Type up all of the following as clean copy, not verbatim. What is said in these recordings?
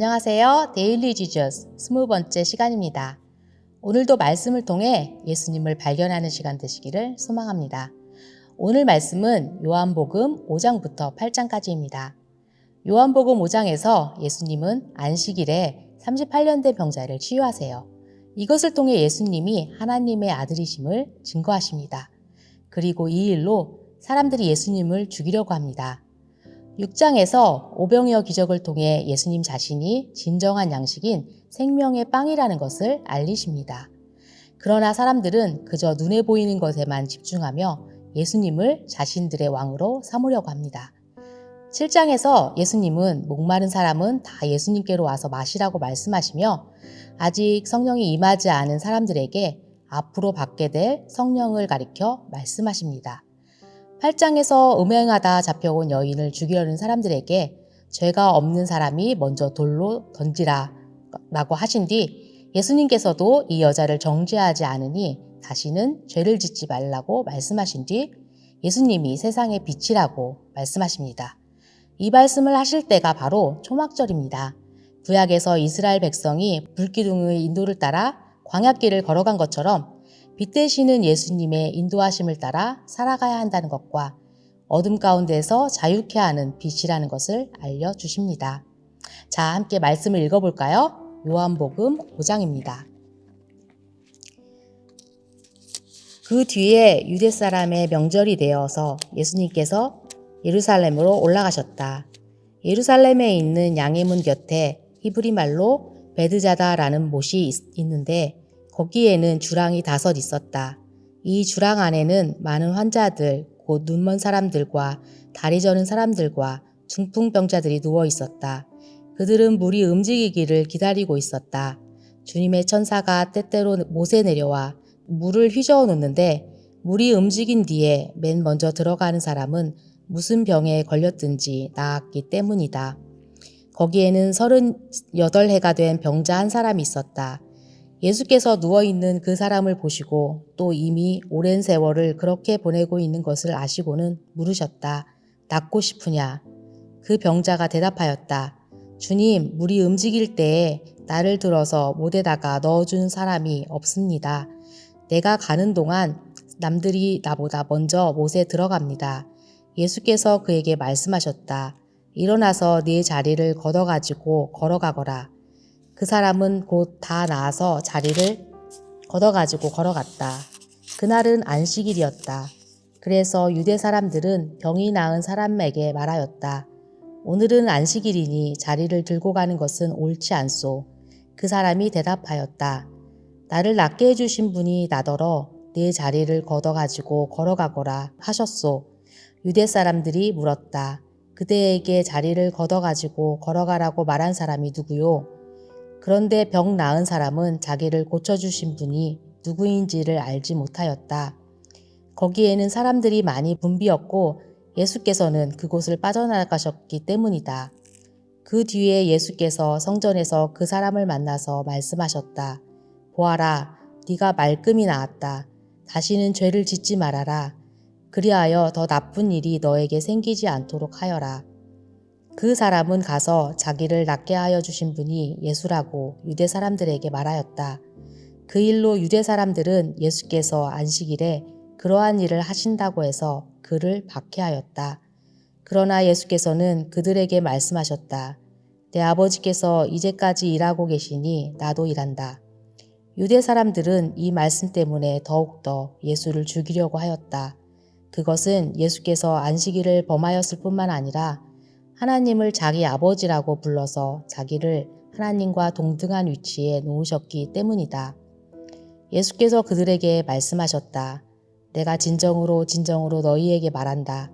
안녕하세요. 데일리 지저스 20번째 시간입니다. 오늘도 말씀을 통해 예수님을 발견하는 시간 되시기를 소망합니다. 오늘 말씀은 요한복음 5장부터 8장까지입니다. 요한복음 5장에서 예수님은 안식일에 38년 된 병자를 치유하세요. 이것을 통해 예수님이 하나님의 아들이심을 증거하십니다. 그리고 이 일로 사람들이 예수님을 죽이려고 합니다. 6장에서 오병이어 기적을 통해 예수님 자신이 진정한 양식인 생명의 빵이라는 것을 알리십니다. 그러나 사람들은 그저 눈에 보이는 것에만 집중하며 예수님을 자신들의 왕으로 삼으려고 합니다. 7장에서 예수님은 목마른 사람은 다 예수님께로 와서 마시라고 말씀하시며 아직 성령이 임하지 않은 사람들에게 앞으로 받게 될 성령을 가리켜 말씀하십니다. 8장에서 음행하다 잡혀온 여인을 죽이려는 사람들에게 죄가 없는 사람이 먼저 돌로 던지라 라고 하신 뒤 예수님께서도 이 여자를 정죄하지 않으니 다시는 죄를 짓지 말라고 말씀하신 뒤 예수님이 세상의 빛이라고 말씀하십니다. 이 말씀을 하실 때가 바로 초막절입니다. 구약에서 이스라엘 백성이 불기둥의 인도를 따라 광야길을 걸어간 것처럼 빛 되시는 예수님의 인도하심을 따라 살아가야 한다는 것과 어둠 가운데서 자유케 하는 빛이라는 것을 알려주십니다. 자, 함께 말씀을 읽어볼까요? 요한복음 5장입니다. 그 뒤에 유대 사람의 명절이 되어서 예수님께서 예루살렘으로 올라가셨다. 예루살렘에 있는 양의 문 곁에 히브리 말로 베드자다라는 못이 있는데 거기에는 주랑이 5 있었다. 이 주랑 안에는 많은 환자들, 곧 눈먼 사람들과 다리 저는 사람들과 중풍병자들이 누워 있었다. 그들은 물이 움직이기를 기다리고 있었다. 주님의 천사가 때때로 못에 내려와 물을 휘저어 놓는데 물이 움직인 뒤에 맨 먼저 들어가는 사람은 무슨 병에 걸렸든지 나았기 때문이다. 거기에는 38해가 된 병자 한 사람이 있었다. 예수께서 누워있는 그 사람을 보시고 또 이미 오랜 세월을 그렇게 보내고 있는 것을 아시고는 물으셨다. 낫고 싶으냐? 그 병자가 대답하였다. 주님, 물이 움직일 때에 나를 들어서 못에다가 넣어주는 사람이 없습니다. 내가 가는 동안 남들이 나보다 먼저 못에 들어갑니다. 예수께서 그에게 말씀하셨다. 일어나서 네 자리를 걷어가지고 걸어가거라. 그 사람은 곧 다 나아서 자리를 걷어가지고 걸어갔다. 그날은 안식일이었다. 그래서 유대 사람들은 병이 나은 사람에게 말하였다. 오늘은 안식일이니 자리를 들고 가는 것은 옳지 않소. 그 사람이 대답하였다. 나를 낫게 해주신 분이 나더러 네 자리를 걷어가지고 걸어가거라 하셨소. 유대 사람들이 물었다. 그대에게 자리를 걷어가지고 걸어가라고 말한 사람이 누구요? 그런데 병 나은 사람은 자기를 고쳐주신 분이 누구인지를 알지 못하였다. 거기에는 사람들이 많이 붐비었고 예수께서는 그곳을 빠져나가셨기 때문이다. 그 뒤에 예수께서 성전에서 그 사람을 만나서 말씀하셨다. 보아라, 네가 말끔히 나았다. 다시는 죄를 짓지 말아라. 그리하여 더 나쁜 일이 너에게 생기지 않도록 하여라. 그 사람은 가서 자기를 낫게 하여 주신 분이 예수라고 유대 사람들에게 말하였다. 그 일로 유대 사람들은 예수께서 안식일에 그러한 일을 하신다고 해서 그를 박해하였다. 그러나 예수께서는 그들에게 말씀하셨다. 내 아버지께서 이제까지 일하고 계시니 나도 일한다. 유대 사람들은 이 말씀 때문에 더욱더 예수를 죽이려고 하였다. 그것은 예수께서 안식일을 범하였을 뿐만 아니라 하나님을 자기 아버지라고 불러서 자기를 하나님과 동등한 위치에 놓으셨기 때문이다. 예수께서 그들에게 말씀하셨다. 내가 진정으로 너희에게 말한다.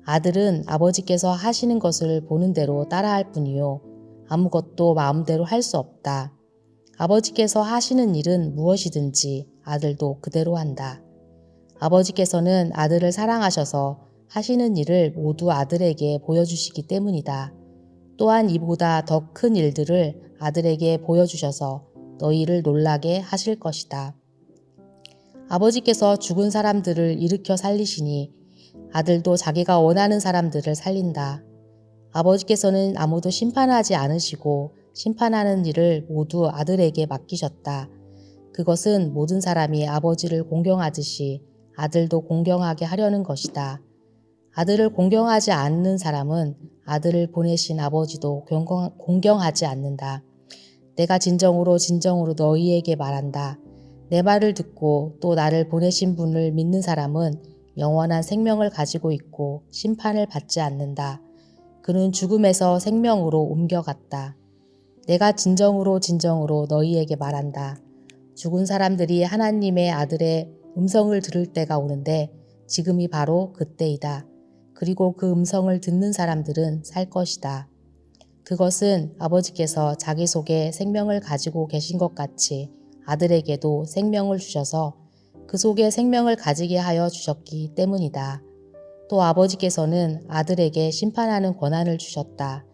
아들은 아버지께서 하시는 것을 보는 대로 따라할 뿐이요. 아무것도 마음대로 할 수 없다. 아버지께서 하시는 일은 무엇이든지 아들도 그대로 한다. 아버지께서는 아들을 사랑하셔서 하시는 일을 모두 아들에게 보여주시기 때문이다. 또한 이보다 더 큰 일들을 아들에게 보여주셔서 너희를 놀라게 하실 것이다. 아버지께서 죽은 사람들을 일으켜 살리시니 아들도 자기가 원하는 사람들을 살린다. 아버지께서는 아무도 심판하지 않으시고 심판하는 일을 모두 아들에게 맡기셨다. 그것은 모든 사람이 아버지를 공경하듯이 아들도 공경하게 하려는 것이다. 아들을 공경하지 않는 사람은 아들을 보내신 아버지도 공경하지 않는다. 내가 진정으로 너희에게 말한다. 내 말을 듣고 또 나를 보내신 분을 믿는 사람은 영원한 생명을 가지고 있고 심판을 받지 않는다. 그는 죽음에서 생명으로 옮겨갔다. 내가 진정으로 너희에게 말한다. 죽은 사람들이 하나님의 아들의 음성을 들을 때가 오는데 지금이 바로 그때이다. 그리고 그 음성을 듣는 사람들은 살 것이다. 그것은 아버지께서 자기 속에 생명을 가지고 계신 것 같이 아들에게도 생명을 주셔서 그 속에 생명을 가지게 하여 주셨기 때문이다. 또 아버지께서는 아들에게 심판하는 권한을 주셨다.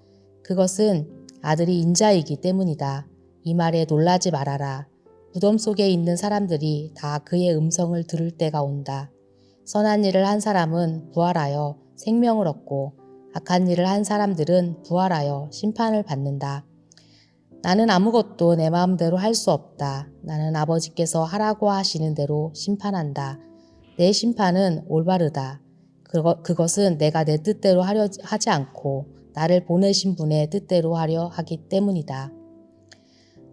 그것은 아들이 인자이기 때문이다. 이 말에 놀라지 말아라. 무덤 속에 있는 사람들이 다 그의 음성을 들을 때가 온다. 선한 일을 한 사람은 부활하여 생명을 얻고 악한 일을 한 사람들은 부활하여 심판을 받는다. 나는 아무것도 내 마음대로 할 수 없다. 나는 아버지께서 하라고 하시는 대로 심판한다. 내 심판은 올바르다. 그것은 내가 내 뜻대로 하려 하지 않고 나를 보내신 분의 뜻대로 하려 하기 때문이다.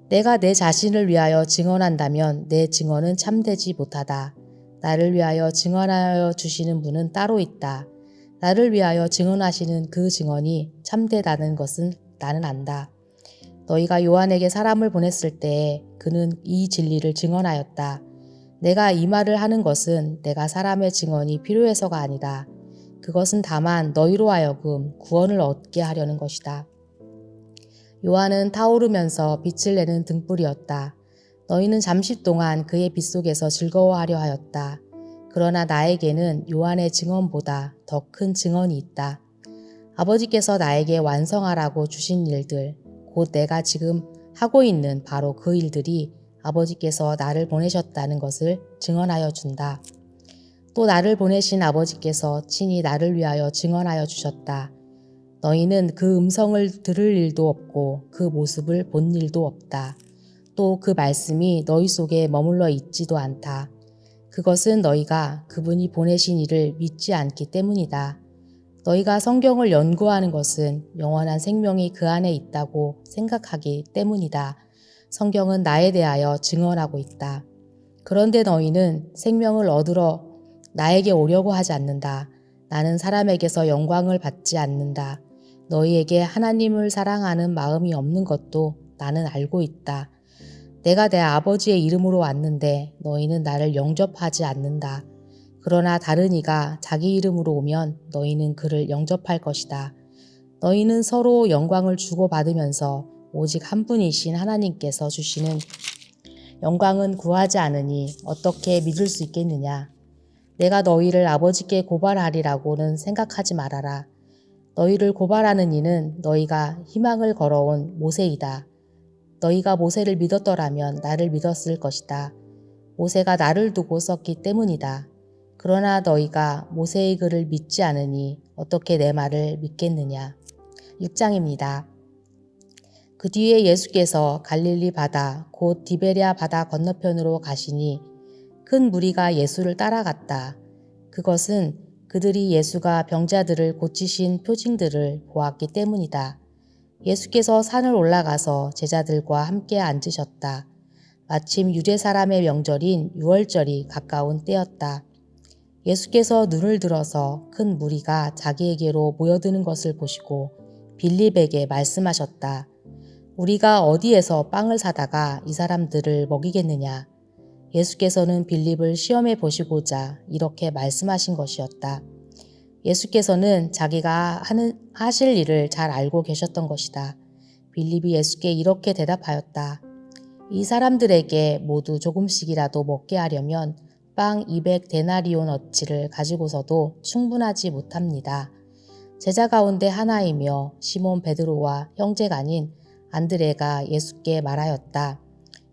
내가 내 자신을 위하여 증언한다면 내 증언은 참되지 못하다. 나를 위하여 증언하여 주시는 분은 따로 있다. 나를 위하여 증언하시는 그 증언이 참되다는 것은 나는 안다. 너희가 요한에게 사람을 보냈을 때에 그는 이 진리를 증언하였다. 내가 이 말을 하는 것은 내가 사람의 증언이 필요해서가 아니다. 그것은 다만 너희로 하여금 구원을 얻게 하려는 것이다. 요한은 타오르면서 빛을 내는 등불이었다. 너희는 잠시 동안 그의 빛 속에서 즐거워하려 하였다. 그러나 나에게는 요한의 증언보다 더 큰 증언이 있다. 아버지께서 나에게 완성하라고 주신 일들, 곧 내가 지금 하고 있는 바로 그 일들이 아버지께서 나를 보내셨다는 것을 증언하여 준다. 또 나를 보내신 아버지께서 친히 나를 위하여 증언하여 주셨다. 너희는 그 음성을 들을 일도 없고 그 모습을 본 일도 없다. 또 그 말씀이 너희 속에 머물러 있지도 않다. 그것은 너희가 그분이 보내신 이를 믿지 않기 때문이다. 너희가 성경을 연구하는 것은 영원한 생명이 그 안에 있다고 생각하기 때문이다. 성경은 나에 대하여 증언하고 있다. 그런데 너희는 생명을 얻으러 나에게 오려고 하지 않는다. 나는 사람에게서 영광을 받지 않는다. 너희에게 하나님을 사랑하는 마음이 없는 것도 나는 알고 있다. 내가 내 아버지의 이름으로 왔는데 너희는 나를 영접하지 않는다. 그러나 다른 이가 자기 이름으로 오면 너희는 그를 영접할 것이다. 너희는 서로 영광을 주고받으면서 오직 한 분이신 하나님께서 주시는 영광은 구하지 않으니 어떻게 믿을 수 있겠느냐. 내가 너희를 아버지께 고발하리라고는 생각하지 말아라. 너희를 고발하는 이는 너희가 희망을 걸어온 모세이다. 너희가 모세를 믿었더라면 나를 믿었을 것이다. 모세가 나를 두고 썼기 때문이다. 그러나 너희가 모세의 글을 믿지 않으니 어떻게 내 말을 믿겠느냐. 6장입니다. 그 뒤에 예수께서 갈릴리 바다 곧 디베랴 바다 건너편으로 가시니 큰 무리가 예수를 따라갔다. 그것은 그들이 예수가 병자들을 고치신 표징들을 보았기 때문이다. 예수께서 산을 올라가서 제자들과 함께 앉으셨다. 마침 유대 사람의 명절인 유월절이 가까운 때였다. 예수께서 눈을 들어서 큰 무리가 자기에게로 모여드는 것을 보시고 빌립에게 말씀하셨다. 우리가 어디에서 빵을 사다가 이 사람들을 먹이겠느냐. 예수께서는 빌립을 시험해 보시고자 이렇게 말씀하신 것이었다. 예수께서는 자기가 하실 일을 잘 알고 계셨던 것이다. 빌립이 예수께 이렇게 대답하였다. 이 사람들에게 모두 조금씩이라도 먹게 하려면 빵 200데나리온어치를 가지고서도 충분하지 못합니다. 제자 가운데 하나이며 시몬 베드로와 형제가 아닌 안드레가 예수께 말하였다.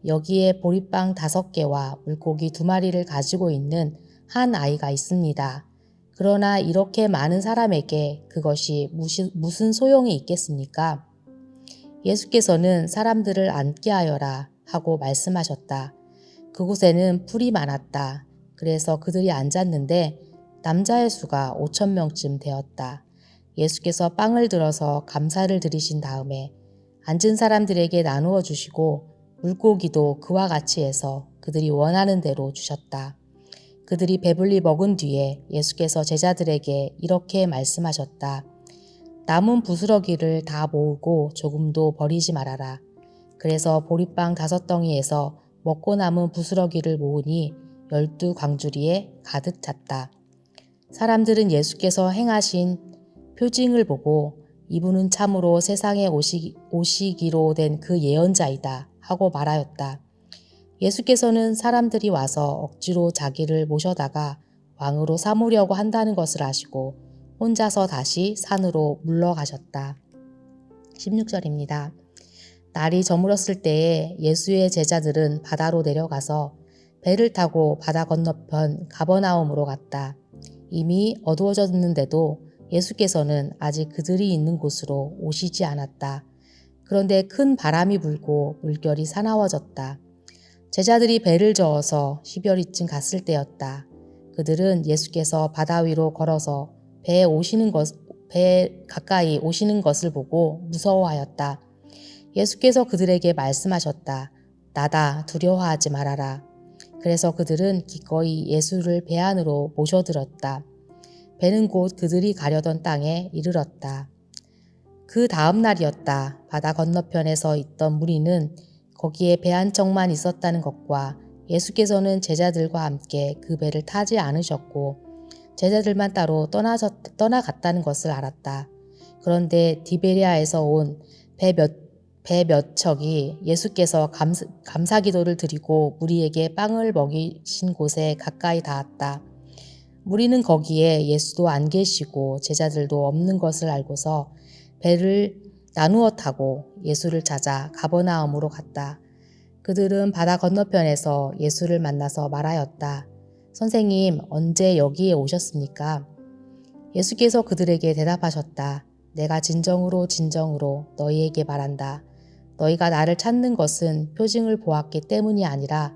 여기에 보리빵 5개와 물고기 2마리를 가지고 있는 한 아이가 있습니다. 그러나 이렇게 많은 사람에게 그것이 무슨 소용이 있겠습니까? 예수께서는 사람들을 앉게 하여라 하고 말씀하셨다. 그곳에는 풀이 많았다. 그래서 그들이 앉았는데 남자의 수가 5천 명쯤 되었다. 예수께서 빵을 들어서 감사를 드리신 다음에 앉은 사람들에게 나누어 주시고 물고기도 그와 같이 해서 그들이 원하는 대로 주셨다. 그들이 배불리 먹은 뒤에 예수께서 제자들에게 이렇게 말씀하셨다. 남은 부스러기를 다 모으고 조금도 버리지 말아라. 그래서 보리빵 5덩이에서 먹고 남은 부스러기를 모으니 12광주리에 가득 찼다. 사람들은 예수께서 행하신 표징을 보고 이분은 참으로 세상에 오시기로 된 그 예언자이다 하고 말하였다. 예수께서는 사람들이 와서 억지로 자기를 모셔다가 왕으로 삼으려고 한다는 것을 아시고 혼자서 다시 산으로 물러가셨다. 16절입니다. 날이 저물었을 때에 예수의 제자들은 바다로 내려가서 배를 타고 바다 건너편 가버나움으로 갔다. 이미 어두워졌는데도 예수께서는 아직 그들이 있는 곳으로 오시지 않았다. 그런데 큰 바람이 불고 물결이 사나워졌다. 제자들이 배를 저어서 10여리쯤 갔을 때였다. 그들은 예수께서 바다 위로 걸어서 배 가까이 오시는 것을 보고 무서워하였다. 예수께서 그들에게 말씀하셨다. 나다, 두려워하지 말아라. 그래서 그들은 기꺼이 예수를 배 안으로 모셔들었다. 배는 곧 그들이 가려던 땅에 이르렀다. 그 다음 날이었다. 바다 건너편에서 있던 무리는 거기에 배 한 척만 있었다는 것과 예수께서는 제자들과 함께 그 배를 타지 않으셨고 제자들만 따로 떠나갔다는 것을 알았다. 그런데 디베리아에서 온 배 몇 척이 예수께서 감사 기도를 드리고 무리에게 빵을 먹이신 곳에 가까이 닿았다. 무리는 거기에 예수도 안 계시고 제자들도 없는 것을 알고서 배를 나누어 타고 예수를 찾아 가버나움으로 갔다. 그들은 바다 건너편에서 예수를 만나서 말하였다. 선생님, 언제 여기에 오셨습니까? 예수께서 그들에게 대답하셨다. 내가 진정으로 너희에게 말한다. 너희가 나를 찾는 것은 표징을 보았기 때문이 아니라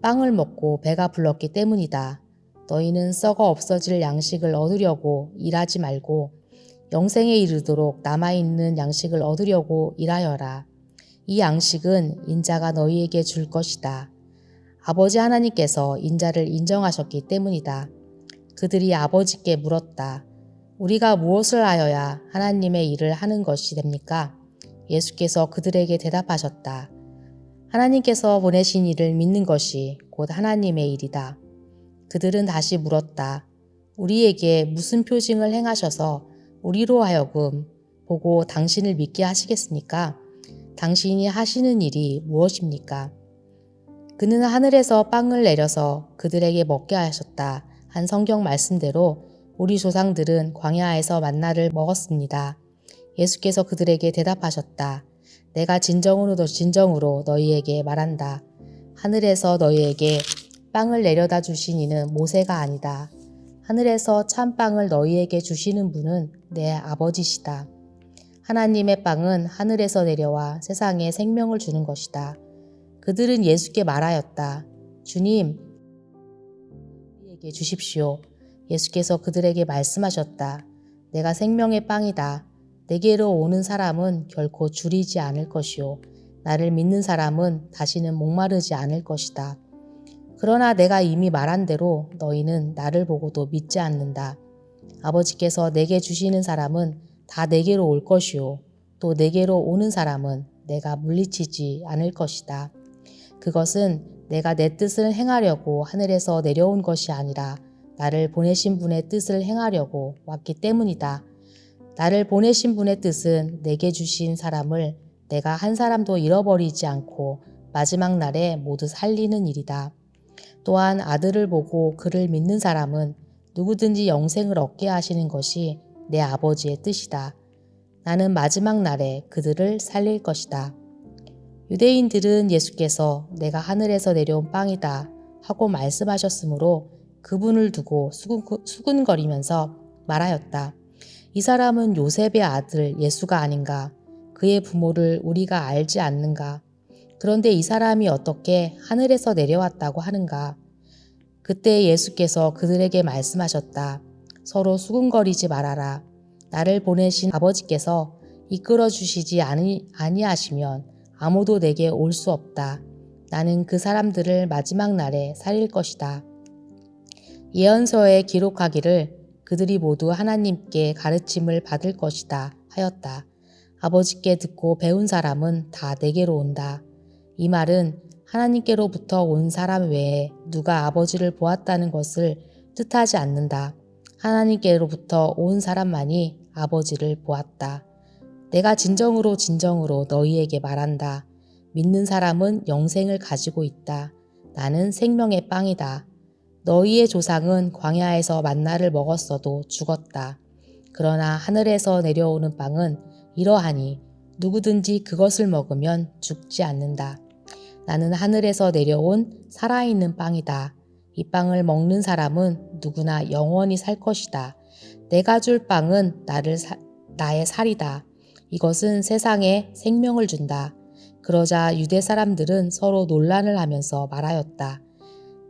빵을 먹고 배가 불렀기 때문이다. 너희는 썩어 없어질 양식을 얻으려고 일하지 말고 영생에 이르도록 남아있는 양식을 얻으려고 일하여라. 이 양식은 인자가 너희에게 줄 것이다. 아버지 하나님께서 인자를 인정하셨기 때문이다. 그들이 아버지께 물었다. 우리가 무엇을 하여야 하나님의 일을 하는 것이 됩니까? 예수께서 그들에게 대답하셨다. 하나님께서 보내신 이를 믿는 것이 곧 하나님의 일이다. 그들은 다시 물었다. 우리에게 무슨 표징을 행하셔서 우리로 하여금 보고 당신을 믿게 하시겠습니까? 당신이 하시는 일이 무엇입니까? 그는 하늘에서 빵을 내려서 그들에게 먹게 하셨다. 한 성경 말씀대로 우리 조상들은 광야에서 만나를 먹었습니다. 예수께서 그들에게 대답하셨다. 내가 진정으로 너희에게 말한다. 하늘에서 너희에게 빵을 내려다 주신 이는 모세가 아니다. 하늘에서 참빵을 너희에게 주시는 분은 내 아버지시다. 하나님의 빵은 하늘에서 내려와 세상에 생명을 주는 것이다. 그들은 예수께 말하였다. 주님, 우리에게 주십시오. 예수께서 그들에게 말씀하셨다. 내가 생명의 빵이다. 내게로 오는 사람은 결코 줄이지 않을 것이요. 나를 믿는 사람은 다시는 목마르지 않을 것이다. 그러나 내가 이미 말한 대로 너희는 나를 보고도 믿지 않는다. 아버지께서 내게 주시는 사람은 다 내게로 올 것이요. 또 내게로 오는 사람은 내가 물리치지 않을 것이다. 그것은 내가 내 뜻을 행하려고 하늘에서 내려온 것이 아니라 나를 보내신 분의 뜻을 행하려고 왔기 때문이다. 나를 보내신 분의 뜻은 내게 주신 사람을 내가 한 사람도 잃어버리지 않고 마지막 날에 모두 살리는 일이다. 또한 아들을 보고 그를 믿는 사람은 누구든지 영생을 얻게 하시는 것이 내 아버지의 뜻이다. 나는 마지막 날에 그들을 살릴 것이다. 유대인들은 예수께서 내가 하늘에서 내려온 빵이다 하고 말씀하셨으므로 그분을 두고 수군거리면서 말하였다. 이 사람은 요셉의 아들 예수가 아닌가? 그의 부모를 우리가 알지 않는가? 그런데 이 사람이 어떻게 하늘에서 내려왔다고 하는가? 그때 예수께서 그들에게 말씀하셨다. 서로 수군거리지 말아라. 나를 보내신 아버지께서 이끌어 주시지 아니하시면 아무도 내게 올 수 없다. 나는 그 사람들을 마지막 날에 살릴 것이다. 예언서에 기록하기를 그들이 모두 하나님께 가르침을 받을 것이다 하였다. 아버지께 듣고 배운 사람은 다 내게로 온다. 이 말은 하나님께로부터 온 사람 외에 누가 아버지를 보았다는 것을 뜻하지 않는다. 하나님께로부터 온 사람만이 아버지를 보았다. 내가 진정으로 너희에게 말한다. 믿는 사람은 영생을 가지고 있다. 나는 생명의 빵이다. 너희의 조상은 광야에서 만나를 먹었어도 죽었다. 그러나 하늘에서 내려오는 빵은 이러하니 누구든지 그것을 먹으면 죽지 않는다. 나는 하늘에서 내려온 살아있는 빵이다. 이 빵을 먹는 사람은 누구나 영원히 살 것이다. 내가 줄 빵은 나의 살이다. 이것은 세상에 생명을 준다. 그러자 유대 사람들은 서로 논란을 하면서 말하였다.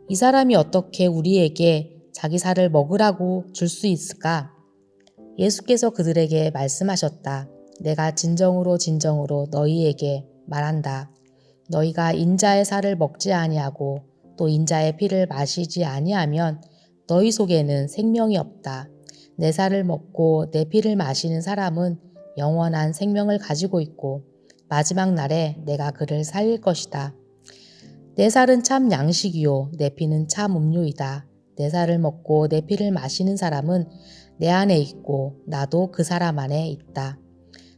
이 사람이 어떻게 우리에게 자기 살을 먹으라고 줄 수 있을까? 예수께서 그들에게 말씀하셨다. 내가 진정으로 너희에게 말한다. 너희가 인자의 살을 먹지 아니하고 또 인자의 피를 마시지 아니하면 너희 속에는 생명이 없다. 내 살을 먹고 내 피를 마시는 사람은 영원한 생명을 가지고 있고 마지막 날에 내가 그를 살릴 것이다. 내 살은 참 양식이요 내 피는 참 음료이다. 내 살을 먹고 내 피를 마시는 사람은 내 안에 있고 나도 그 사람 안에 있다.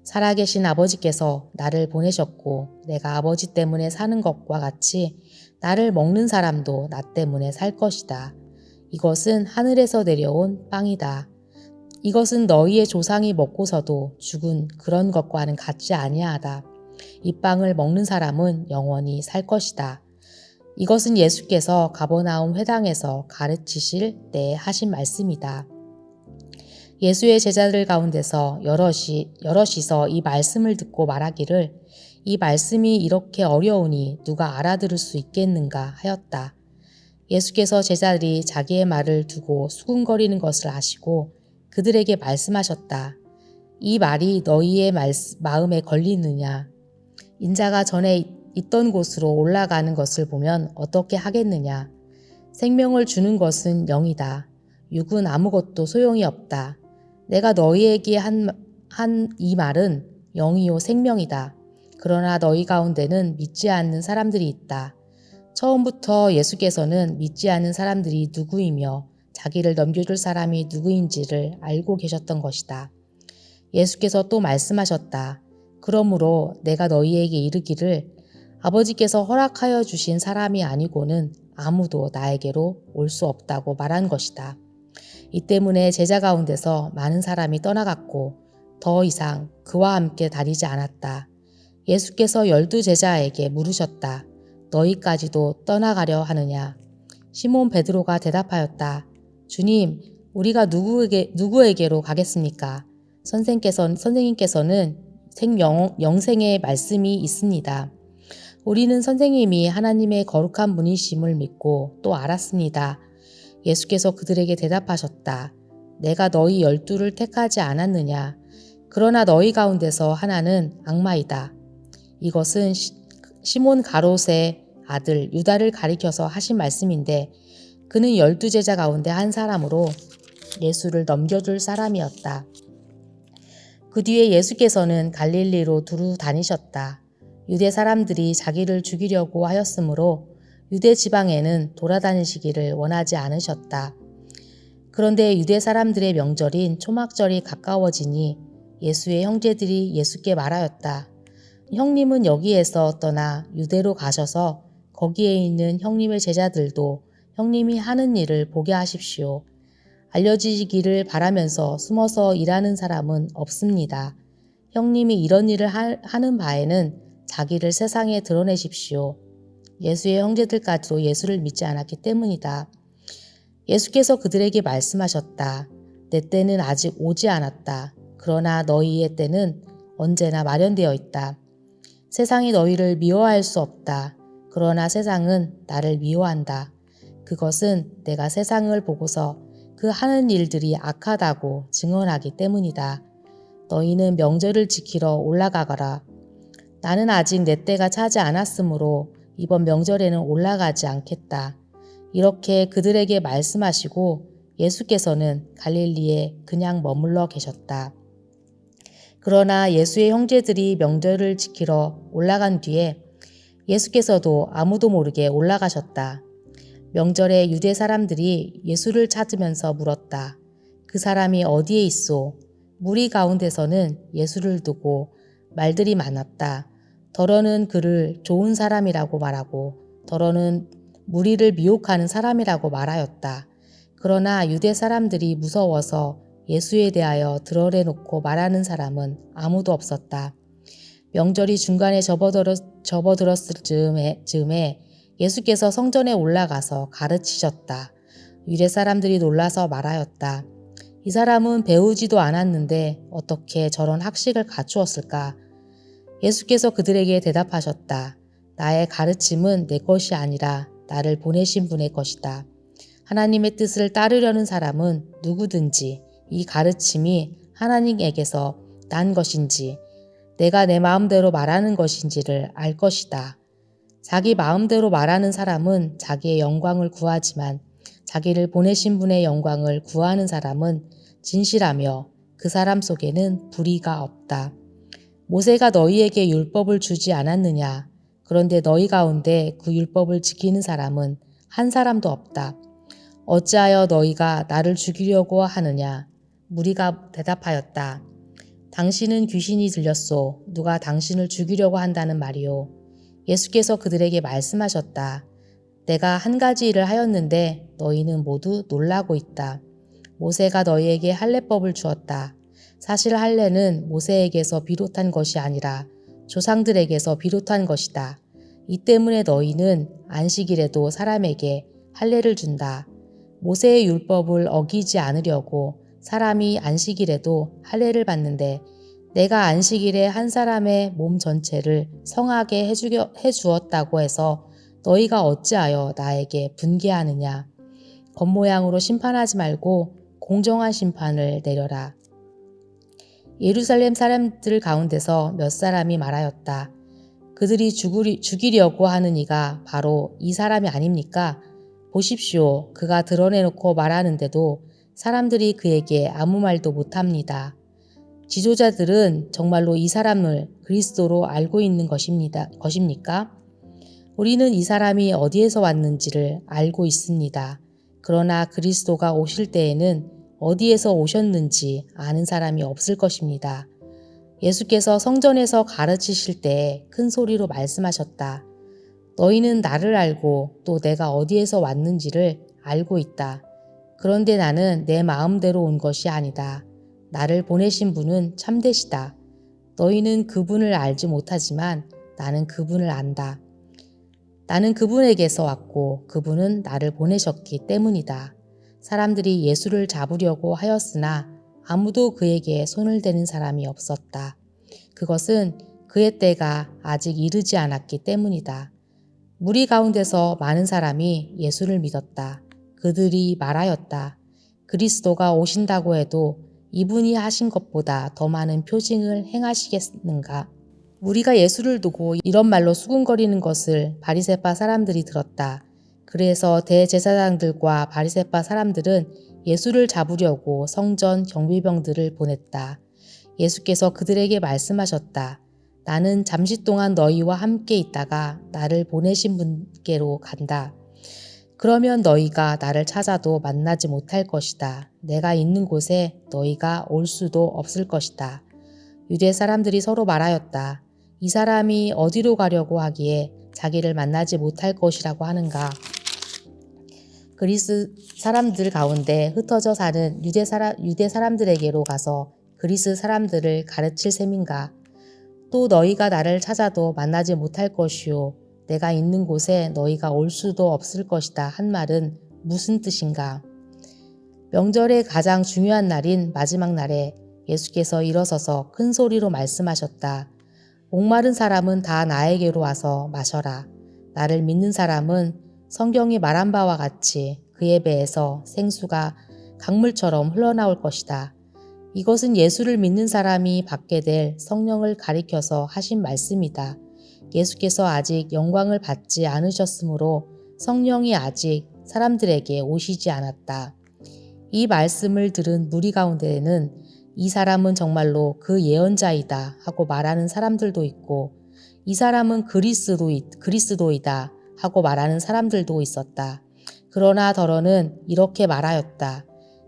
살아계신 아버지께서 나를 보내셨고 내가 아버지 때문에 사는 것과 같이 나를 먹는 사람도 나 때문에 살 것이다. 이것은 하늘에서 내려온 빵이다. 이것은 너희의 조상이 먹고서도 죽은 그런 것과는 같지 아니하다. 이 빵을 먹는 사람은 영원히 살 것이다. 이것은 예수께서 가버나움 회당에서 가르치실 때 하신 말씀이다. 예수의 제자들 가운데서 여럿이서 이 말씀을 듣고 말하기를 이 말씀이 이렇게 어려우니 누가 알아들을 수 있겠는가 하였다. 예수께서 제자들이 자기의 말을 두고 수군거리는 것을 아시고 그들에게 말씀하셨다. 이 말이 너희의 마음에 걸리느냐? 인자가 전에 있던 곳으로 올라가는 것을 보면 어떻게 하겠느냐? 생명을 주는 것은 영이다. 육은 아무것도 소용이 없다. 내가 너희에게 한 이 말은 영이요 생명이다. 그러나 너희 가운데는 믿지 않는 사람들이 있다. 처음부터 예수께서는 믿지 않는 사람들이 누구이며 자기를 넘겨줄 사람이 누구인지를 알고 계셨던 것이다. 예수께서 또 말씀하셨다. 그러므로 내가 너희에게 이르기를 아버지께서 허락하여 주신 사람이 아니고는 아무도 나에게로 올 수 없다고 말한 것이다. 이 때문에 제자 가운데서 많은 사람이 떠나갔고 더 이상 그와 함께 다니지 않았다. 예수께서 12 제자에게 물으셨다. 너희까지도 떠나가려 하느냐? 시몬 베드로가 대답하였다. 주님, 우리가 누구에게로 가겠습니까? 선생님께서는 영생의 말씀이 있습니다. 우리는 선생님이 하나님의 거룩한 분이심을 믿고 또 알았습니다. 예수께서 그들에게 대답하셨다. 내가 너희 12를 택하지 않았느냐? 그러나 너희 가운데서 하나는 악마이다. 이것은 시몬 가롯의 아들 유다를 가리켜서 하신 말씀인데 그는 12 제자 가운데 한 사람으로 예수를 넘겨줄 사람이었다. 그 뒤에 예수께서는 갈릴리로 두루 다니셨다. 유대 사람들이 자기를 죽이려고 하였으므로 유대 지방에는 돌아다니시기를 원하지 않으셨다. 그런데 유대 사람들의 명절인 초막절이 가까워지니 예수의 형제들이 예수께 말하였다. 형님은 여기에서 떠나 유대로 가셔서 거기에 있는 형님의 제자들도 형님이 하는 일을 보게 하십시오. 알려지기를 바라면서 숨어서 일하는 사람은 없습니다. 형님이 이런 일을 하는 바에는 자기를 세상에 드러내십시오. 예수의 형제들까지도 예수를 믿지 않았기 때문이다. 예수께서 그들에게 말씀하셨다. 내 때는 아직 오지 않았다. 그러나 너희의 때는 언제나 마련되어 있다. 세상이 너희를 미워할 수 없다. 그러나 세상은 나를 미워한다. 그것은 내가 세상을 보고서 그 하는 일들이 악하다고 증언하기 때문이다. 너희는 명절을 지키러 올라가거라. 나는 아직 내 때가 차지 않았으므로 이번 명절에는 올라가지 않겠다. 이렇게 그들에게 말씀하시고 예수께서는 갈릴리에 그냥 머물러 계셨다. 그러나 예수의 형제들이 명절을 지키러 올라간 뒤에 예수께서도 아무도 모르게 올라가셨다. 명절에 유대 사람들이 예수를 찾으면서 물었다. 그 사람이 어디에 있소? 무리 가운데서는 예수를 두고 말들이 많았다. 더러는 그를 좋은 사람이라고 말하고 더러는 무리를 미혹하는 사람이라고 말하였다. 그러나 유대 사람들이 무서워서 예수에 대하여 드러내놓고 말하는 사람은 아무도 없었다. 명절이 중간에 접어들었을 즈음에 예수께서 성전에 올라가서 가르치셨다. 유대 사람들이 놀라서 말하였다. 이 사람은 배우지도 않았는데 어떻게 저런 학식을 갖추었을까? 예수께서 그들에게 대답하셨다. 나의 가르침은 내 것이 아니라 나를 보내신 분의 것이다. 하나님의 뜻을 따르려는 사람은 누구든지 이 가르침이 하나님에게서 난 것인지 내가 내 마음대로 말하는 것인지를 알 것이다. 자기 마음대로 말하는 사람은 자기의 영광을 구하지만 자기를 보내신 분의 영광을 구하는 사람은 진실하며 그 사람 속에는 불의가 없다. 모세가 너희에게 율법을 주지 않았느냐? 그런데 너희 가운데 그 율법을 지키는 사람은 한 사람도 없다. 어찌하여 너희가 나를 죽이려고 하느냐? 무리가 대답하였다. 당신은 귀신이 들렸소. 누가 당신을 죽이려고 한다는 말이오. 예수께서 그들에게 말씀하셨다. 내가 한 가지 일을 하였는데 너희는 모두 놀라고 있다. 모세가 너희에게 할례법을 주었다. 사실 할례는 모세에게서 비롯한 것이 아니라 조상들에게서 비롯한 것이다. 이 때문에 너희는 안식일에도 사람에게 할례를 준다. 모세의 율법을 어기지 않으려고 사람이 안식일에도 할례를 받는데 내가 안식일에 한 사람의 몸 전체를 성하게 해주었다고 해서 너희가 어찌하여 나에게 분개하느냐. 겉모양으로 심판하지 말고 공정한 심판을 내려라. 예루살렘 사람들 가운데서 몇 사람이 말하였다. 그들이 죽이려고 하는 이가 바로 이 사람이 아닙니까? 보십시오. 그가 드러내놓고 말하는데도 사람들이 그에게 아무 말도 못합니다. 지도자들은 정말로 이 사람을 그리스도로 알고 있는 것입니까? 우리는 이 사람이 어디에서 왔는지를 알고 있습니다. 그러나 그리스도가 오실 때에는 어디에서 오셨는지 아는 사람이 없을 것입니다. 예수께서 성전에서 가르치실 때 큰 소리로 말씀하셨다. 너희는 나를 알고 또 내가 어디에서 왔는지를 알고 있다. 그런데 나는 내 마음대로 온 것이 아니다. 나를 보내신 분은 참되시다. 너희는 그분을 알지 못하지만 나는 그분을 안다. 나는 그분에게서 왔고 그분은 나를 보내셨기 때문이다. 사람들이 예수를 잡으려고 하였으나 아무도 그에게 손을 대는 사람이 없었다. 그것은 그의 때가 아직 이르지 않았기 때문이다. 무리 가운데서 많은 사람이 예수를 믿었다. 그들이 말하였다. 그리스도가 오신다고 해도 이분이 하신 것보다 더 많은 표징을 행하시겠는가? 우리가 예수를 두고 이런 말로 수군거리는 것을 바리새파 사람들이 들었다. 그래서 대제사장들과 바리새파 사람들은 예수를 잡으려고 성전 경비병들을 보냈다. 예수께서 그들에게 말씀하셨다. 나는 잠시 동안 너희와 함께 있다가 나를 보내신 분께로 간다. 그러면 너희가 나를 찾아도 만나지 못할 것이다. 내가 있는 곳에 너희가 올 수도 없을 것이다. 유대 사람들이 서로 말하였다. 이 사람이 어디로 가려고 하기에 자기를 만나지 못할 것이라고 하는가. 그리스 사람들 가운데 흩어져 사는 유대 사람들에게로 가서 그리스 사람들을 가르칠 셈인가. 또 너희가 나를 찾아도 만나지 못할 것이요. 내가 있는 곳에 너희가 올 수도 없을 것이다 한 말은 무슨 뜻인가. 명절의 가장 중요한 날인 마지막 날에 예수께서 일어서서 큰 소리로 말씀하셨다. 목마른 사람은 다 나에게로 와서 마셔라. 나를 믿는 사람은 성경이 말한 바와 같이 그의 배에서 생수가 강물처럼 흘러나올 것이다. 이것은 예수를 믿는 사람이 받게 될 성령을 가리켜서 하신 말씀이다. 예수께서 아직 영광을 받지 않으셨으므로 성령이 아직 사람들에게 오시지 않았다. 이 말씀을 들은 무리 가운데에는 이 사람은 정말로 그 예언자이다 하고 말하는 사람들도 있고 이 사람은 그리스도이다 하고 말하는 사람들도 있었다. 그러나 더러는 이렇게 말하였다.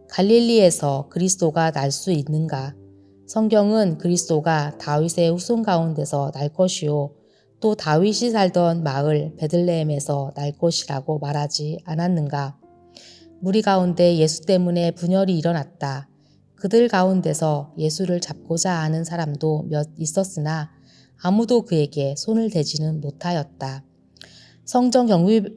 갈릴리에서 그리스도가 날 수 있는가? 성경은 그리스도가 다윗의 후손 가운데서 날 것이요 또 다윗이 살던 마을 베들레헴에서 날 것이라고 말하지 않았는가? 무리 가운데 예수 때문에 분열이 일어났다. 그들 가운데서 예수를 잡고자 하는 사람도 몇 있었으나 아무도 그에게 손을 대지는 못하였다. 성전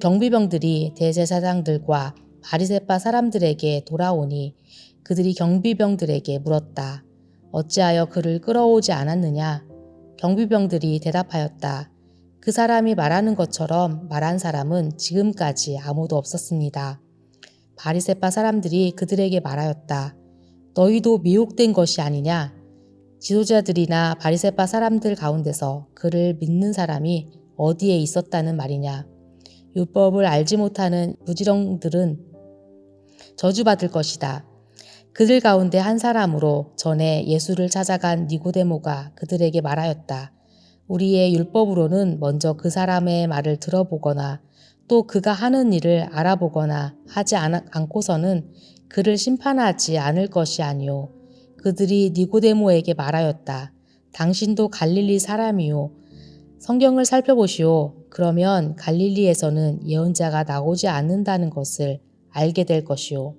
경비병들이 대제사장들과 바리새파 사람들에게 돌아오니 그들이 경비병들에게 물었다. 어찌하여 그를 끌어오지 않았느냐? 경비병들이 대답하였다. 그 사람이 말하는 것처럼 말한 사람은 지금까지 아무도 없었습니다. 바리새파 사람들이 그들에게 말하였다. 너희도 미혹된 것이 아니냐? 지도자들이나 바리새파 사람들 가운데서 그를 믿는 사람이 어디에 있었다는 말이냐? 율법을 알지 못하는 무지렁들은 저주받을 것이다. 그들 가운데 한 사람으로 전에 예수를 찾아간 니고데모가 그들에게 말하였다. 우리의 율법으로는 먼저 그 사람의 말을 들어보거나 또 그가 하는 일을 알아보거나 하지 않고서는 그를 심판하지 않을 것이 아니요. 그들이 니고데모에게 말하였다. 당신도 갈릴리 사람이요. 성경을 살펴보시오. 그러면 갈릴리에서는 예언자가 나오지 않는다는 것을 알게 될 것이오.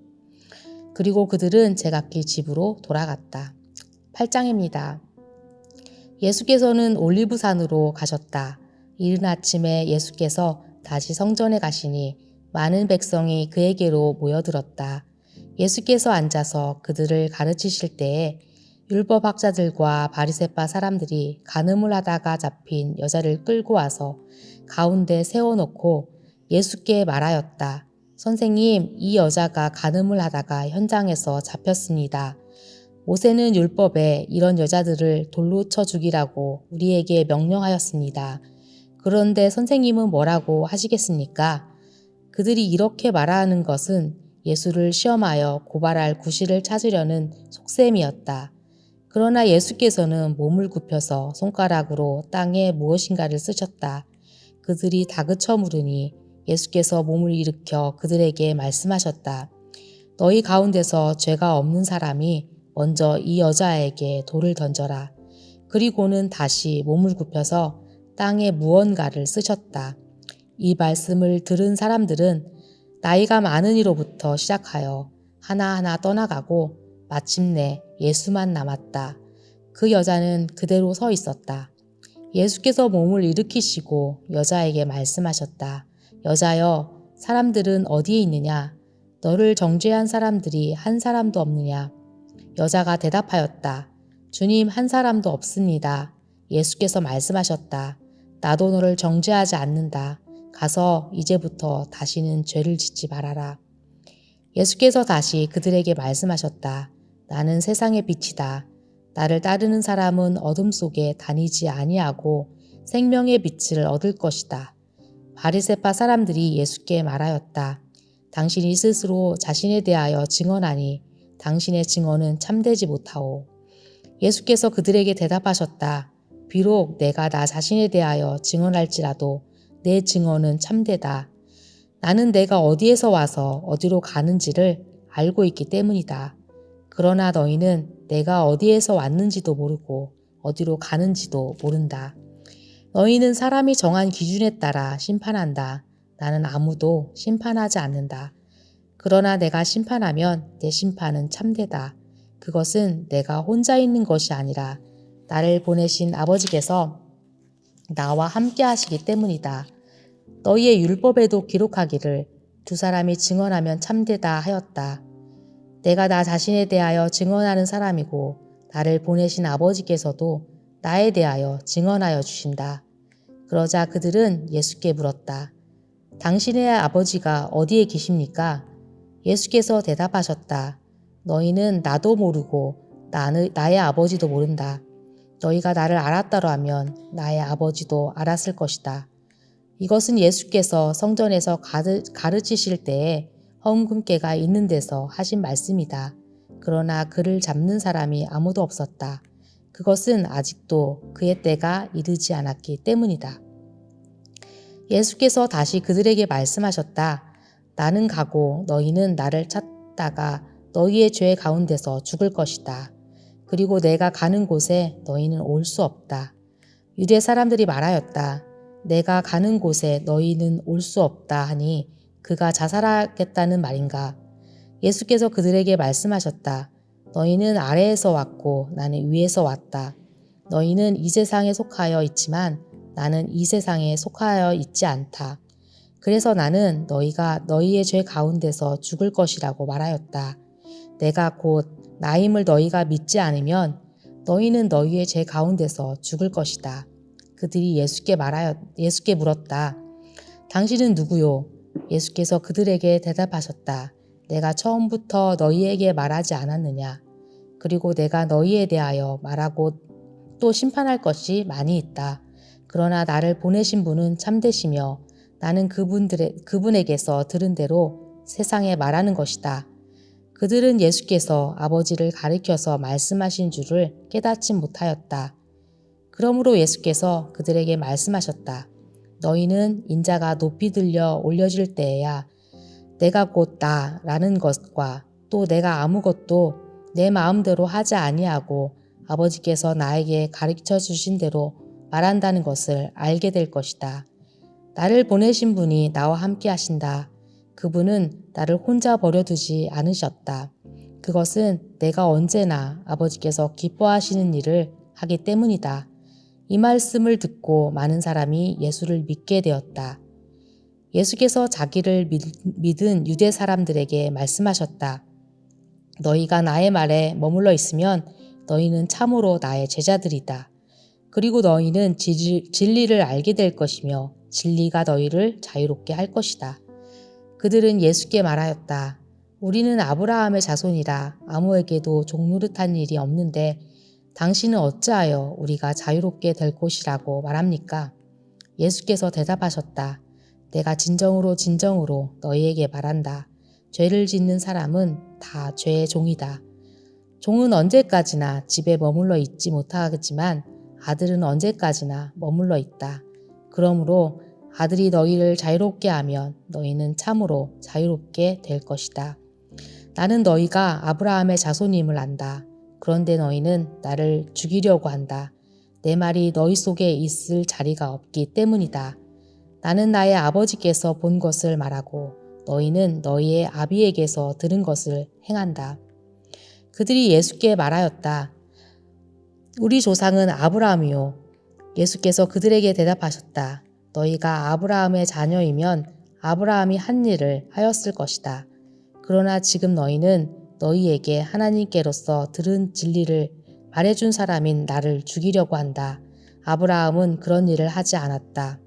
그리고 그들은 제각기 집으로 돌아갔다. 8장입니다. 예수께서는 올리브산으로 가셨다. 이른 아침에 예수께서 다시 성전에 가시니 많은 백성이 그에게로 모여들었다. 예수께서 앉아서 그들을 가르치실 때에 율법학자들과 바리새파 사람들이 간음을 하다가 잡힌 여자를 끌고 와서 가운데 세워놓고 예수께 말하였다. 선생님, 이 여자가 간음을 하다가 현장에서 잡혔습니다. 모세는 율법에 이런 여자들을 돌로 쳐 죽이라고 우리에게 명령하였습니다. 그런데 선생님은 뭐라고 하시겠습니까? 그들이 이렇게 말하는 것은 예수를 시험하여 고발할 구실을 찾으려는 속셈이었다. 그러나 예수께서는 몸을 굽혀서 손가락으로 땅에 무엇인가를 쓰셨다. 그들이 다그쳐 물으니 예수께서 몸을 일으켜 그들에게 말씀하셨다. 너희 가운데서 죄가 없는 사람이 먼저 이 여자에게 돌을 던져라. 그리고는 다시 몸을 굽혀서 땅에 무언가를 쓰셨다. 이 말씀을 들은 사람들은 나이가 많은 이로부터 시작하여 하나하나 떠나가고 마침내 예수만 남았다. 그 여자는 그대로 서 있었다. 예수께서 몸을 일으키시고 여자에게 말씀하셨다. 여자여, 사람들은 어디에 있느냐? 너를 정죄한 사람들이 한 사람도 없느냐? 여자가 대답하였다. 주님, 한 사람도 없습니다. 예수께서 말씀하셨다. 나도 너를 정죄하지 않는다. 가서 이제부터 다시는 죄를 짓지 말아라. 예수께서 다시 그들에게 말씀하셨다. 나는 세상의 빛이다. 나를 따르는 사람은 어둠 속에 다니지 아니하고 생명의 빛을 얻을 것이다. 바리새파 사람들이 예수께 말하였다. 당신이 스스로 자신에 대하여 증언하니 당신의 증언은 참되지 못하오. 예수께서 그들에게 대답하셨다. 비록 내가 나 자신에 대하여 증언할지라도 내 증언은 참되다. 나는 내가 어디에서 와서 어디로 가는지를 알고 있기 때문이다. 그러나 너희는 내가 어디에서 왔는지도 모르고 어디로 가는지도 모른다. 너희는 사람이 정한 기준에 따라 심판한다. 나는 아무도 심판하지 않는다. 그러나 내가 심판하면 내 심판은 참되다. 그것은 내가 혼자 있는 것이 아니라 나를 보내신 아버지께서 나와 함께 하시기 때문이다. 너희의 율법에도 기록하기를 두 사람이 증언하면 참되다 하였다. 내가 나 자신에 대하여 증언하는 사람이고 나를 보내신 아버지께서도 나에 대하여 증언하여 주신다. 그러자 그들은 예수께 물었다. 당신의 아버지가 어디에 계십니까? 예수께서 대답하셨다. 너희는 나도 모르고 나의 아버지도 모른다. 너희가 나를 알았다라면 나의 아버지도 알았을 것이다. 이것은 예수께서 성전에서 가르치실 때에 헌금깨가 있는 데서 하신 말씀이다. 그러나 그를 잡는 사람이 아무도 없었다. 그것은 아직도 그의 때가 이르지 않았기 때문이다. 예수께서 다시 그들에게 말씀하셨다. 나는 가고 너희는 나를 찾다가 너희의 죄 가운데서 죽을 것이다. 그리고 내가 가는 곳에 너희는 올 수 없다. 유대 사람들이 말하였다. 내가 가는 곳에 너희는 올 수 없다 하니 그가 자살하겠다는 말인가? 예수께서 그들에게 말씀하셨다. 너희는 아래에서 왔고 나는 위에서 왔다. 너희는 이 세상에 속하여 있지만 나는 이 세상에 속하여 있지 않다. 그래서 나는 너희가 너희의 죄 가운데서 죽을 것이라고 말하였다. 내가 곧 나임을 너희가 믿지 않으면 너희는 너희의 죄 가운데서 죽을 것이다. 그들이 예수께 물었다. 당신은 누구요? 예수께서 그들에게 대답하셨다. 내가 처음부터 너희에게 말하지 않았느냐? 그리고 내가 너희에 대하여 말하고 또 심판할 것이 많이 있다. 그러나 나를 보내신 분은 참되시며 나는 그분에게서 들은 대로 세상에 말하는 것이다. 그들은 예수께서 아버지를 가리켜서 말씀하신 줄을 깨닫지 못하였다. 그러므로 예수께서 그들에게 말씀하셨다. 너희는 인자가 높이 들려 올려질 때에야 내가 곧 나라는 것과 또 내가 아무것도 내 마음대로 하지 아니하고 아버지께서 나에게 가르쳐 주신 대로 말한다는 것을 알게 될 것이다. 나를 보내신 분이 나와 함께 하신다. 그분은 나를 혼자 버려두지 않으셨다. 그것은 내가 언제나 아버지께서 기뻐하시는 일을 하기 때문이다. 이 말씀을 듣고 많은 사람이 예수를 믿게 되었다. 예수께서 자기를 믿은 유대 사람들에게 말씀하셨다. 너희가 나의 말에 머물러 있으면 너희는 참으로 나의 제자들이다. 그리고 너희는 진리를 알게 될 것이며 진리가 너희를 자유롭게 할 것이다. 그들은 예수께 말하였다. 우리는 아브라함의 자손이라 아무에게도 종노릇한 일이 없는데 당신은 어찌하여 우리가 자유롭게 될 것이라고 말합니까? 예수께서 대답하셨다. 내가 진정으로 너희에게 말한다. 죄를 짓는 사람은 다 죄의 종이다. 종은 언제까지나 집에 머물러 있지 못하겠지만 아들은 언제까지나 머물러 있다. 그러므로 아들이 너희를 자유롭게 하면 너희는 참으로 자유롭게 될 것이다. 나는 너희가 아브라함의 자손임을 안다. 그런데 너희는 나를 죽이려고 한다. 내 말이 너희 속에 있을 자리가 없기 때문이다. 나는 나의 아버지께서 본 것을 말하고 너희는 너희의 아비에게서 들은 것을 행한다. 그들이 예수께 말하였다. 우리 조상은 아브라함이요. 예수께서 그들에게 대답하셨다. 너희가 아브라함의 자녀이면 아브라함이 한 일을 하였을 것이다. 그러나 지금 너희는 너희에게 하나님께로서 들은 진리를 말해준 사람인 나를 죽이려고 한다. 아브라함은 그런 일을 하지 않았다.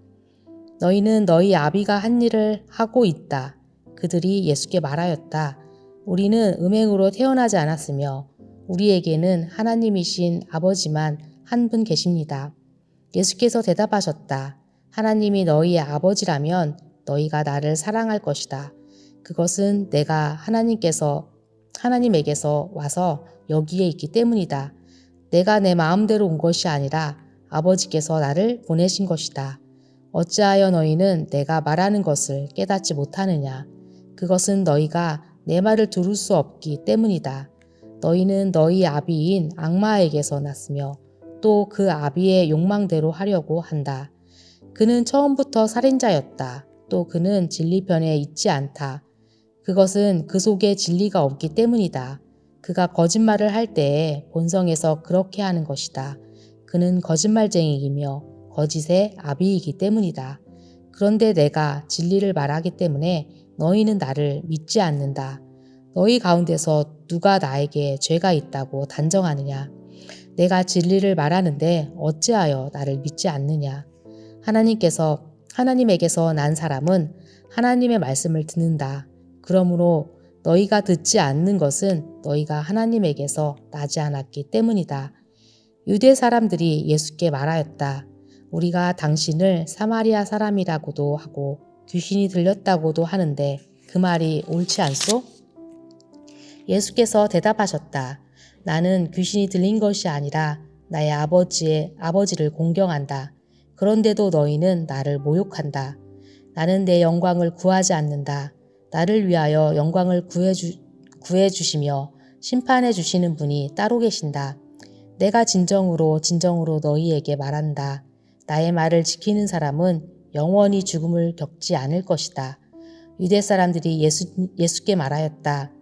너희는 너희 아비가 한 일을 하고 있다. 그들이 예수께 말하였다. 우리는 음행으로 태어나지 않았으며 우리에게는 하나님이신 아버지만 한 분 계십니다. 예수께서 대답하셨다. 하나님이 너희의 아버지라면 너희가 나를 사랑할 것이다. 그것은 내가 하나님에게서 와서 여기에 있기 때문이다. 내가 내 마음대로 온 것이 아니라 아버지께서 나를 보내신 것이다. 어찌하여 너희는 내가 말하는 것을 깨닫지 못하느냐? 그것은 너희가 내 말을 들을 수 없기 때문이다. 너희는 너희 아비인 악마에게서 났으며 또 그 아비의 욕망대로 하려고 한다. 그는 처음부터 살인자였다. 또 그는 진리편에 있지 않다. 그것은 그 속에 진리가 없기 때문이다. 그가 거짓말을 할 때에 본성에서 그렇게 하는 것이다. 그는 거짓말쟁이이며 거짓의 아비이기 때문이다. 그런데 내가 진리를 말하기 때문에 너희는 나를 믿지 않는다. 너희 가운데서 누가 나에게 죄가 있다고 단정하느냐? 내가 진리를 말하는데 어찌하여 나를 믿지 않느냐. 하나님에게서 난 사람은 하나님의 말씀을 듣는다. 그러므로 너희가 듣지 않는 것은 너희가 하나님에게서 나지 않았기 때문이다. 유대 사람들이 예수께 말하였다. 우리가 당신을 사마리아 사람이라고도 하고 귀신이 들렸다고도 하는데 그 말이 옳지 않소? 예수께서 대답하셨다. 나는 귀신이 들린 것이 아니라 나의 아버지를 공경한다. 그런데도 너희는 나를 모욕한다. 나는 내 영광을 구하지 않는다. 나를 위하여 영광을 구해 주시며 심판해 주시는 분이 따로 계신다. 내가 진정으로 너희에게 말한다. 나의 말을 지키는 사람은 영원히 죽음을 겪지 않을 것이다. 유대 사람들이 예수께 말하였다.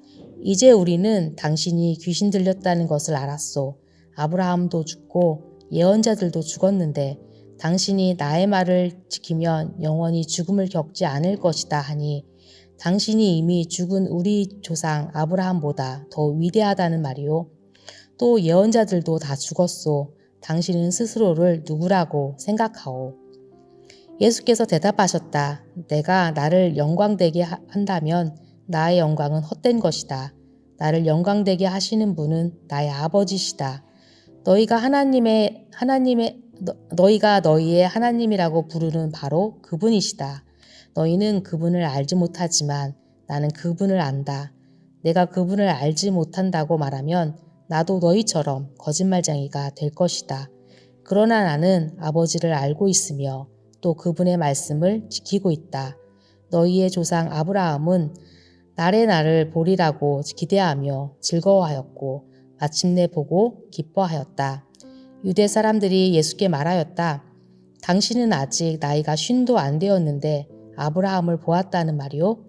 이제 우리는 당신이 귀신 들렸다는 것을 알았소. 아브라함도 죽고 예언자들도 죽었는데 당신이 나의 말을 지키면 영원히 죽음을 겪지 않을 것이다 하니 당신이 이미 죽은 우리 조상 아브라함보다 더 위대하다는 말이요. 또 예언자들도 다 죽었소. 당신은 스스로를 누구라고 생각하오? 예수께서 대답하셨다. 내가 나를 영광되게 한다면 나의 영광은 헛된 것이다. 나를 영광되게 하시는 분은 나의 아버지시다. 너희가 너희의 하나님이라고 부르는 바로 그분이시다. 너희는 그분을 알지 못하지만 나는 그분을 안다. 내가 그분을 알지 못한다고 말하면 나도 너희처럼 거짓말쟁이가 될 것이다. 그러나 나는 아버지를 알고 있으며 또 그분의 말씀을 지키고 있다. 너희의 조상 아브라함은 나를 보리라고 기대하며 즐거워하였고 마침내 보고 기뻐하였다. 유대 사람들이 예수께 말하였다. 당신은 아직 나이가 50도 안 되었는데 아브라함을 보았다는 말이요?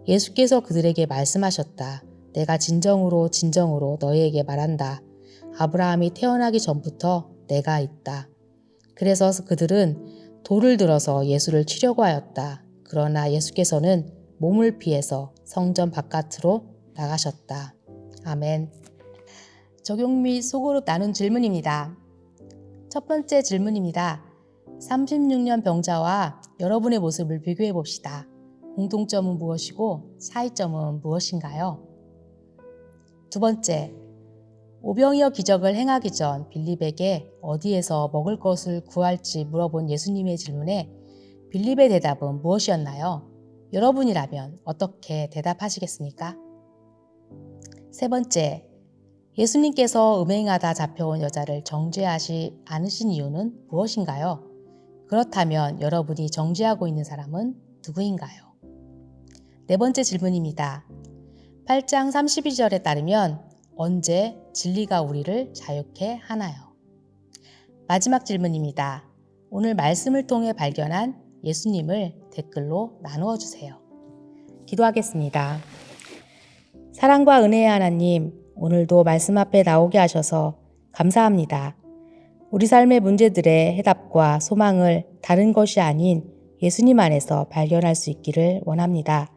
예수께서 그들에게 말씀하셨다. 내가 진정으로 너희에게 말한다. 아브라함이 태어나기 전부터 내가 있다. 그래서 그들은 돌을 들어서 예수를 치려고 하였다. 그러나 예수께서는 몸을 피해서 성전 바깥으로 나가셨다. 아멘. 적용 및 소그룹 나눈 질문입니다. 첫 번째 질문입니다. 36년 병자와 여러분의 모습을 비교해 봅시다. 공통점은 무엇이고 차이점은 무엇인가요? 두 번째, 오병이어 기적을 행하기 전 빌립에게 어디에서 먹을 것을 구할지 물어본 예수님의 질문에 빌립의 대답은 무엇이었나요? 여러분이라면 어떻게 대답하시겠습니까? 세 번째, 예수님께서 음행하다 잡혀온 여자를 정죄하지 않으신 이유는 무엇인가요? 그렇다면 여러분이 정죄하고 있는 사람은 누구인가요? 네 번째 질문입니다. 8장 32절에 따르면 언제 진리가 우리를 자유케 하나요? 마지막 질문입니다. 오늘 말씀을 통해 발견한 예수님을 댓글로 나누어 주세요. 기도하겠습니다. 사랑과 은혜의 하나님, 오늘도 말씀 앞에 나오게 하셔서 감사합니다. 우리 삶의 문제들의 해답과 소망을 다른 것이 아닌 예수님 안에서 발견할 수 있기를 원합니다.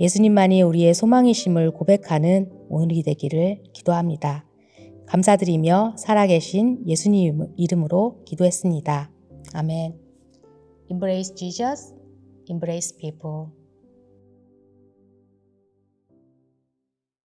예수님만이 우리의 소망이심을 고백하는 오늘이 되기를 기도합니다. 감사드리며 살아계신 예수님 이름으로 기도했습니다. 아멘. Embrace Jesus, embrace people.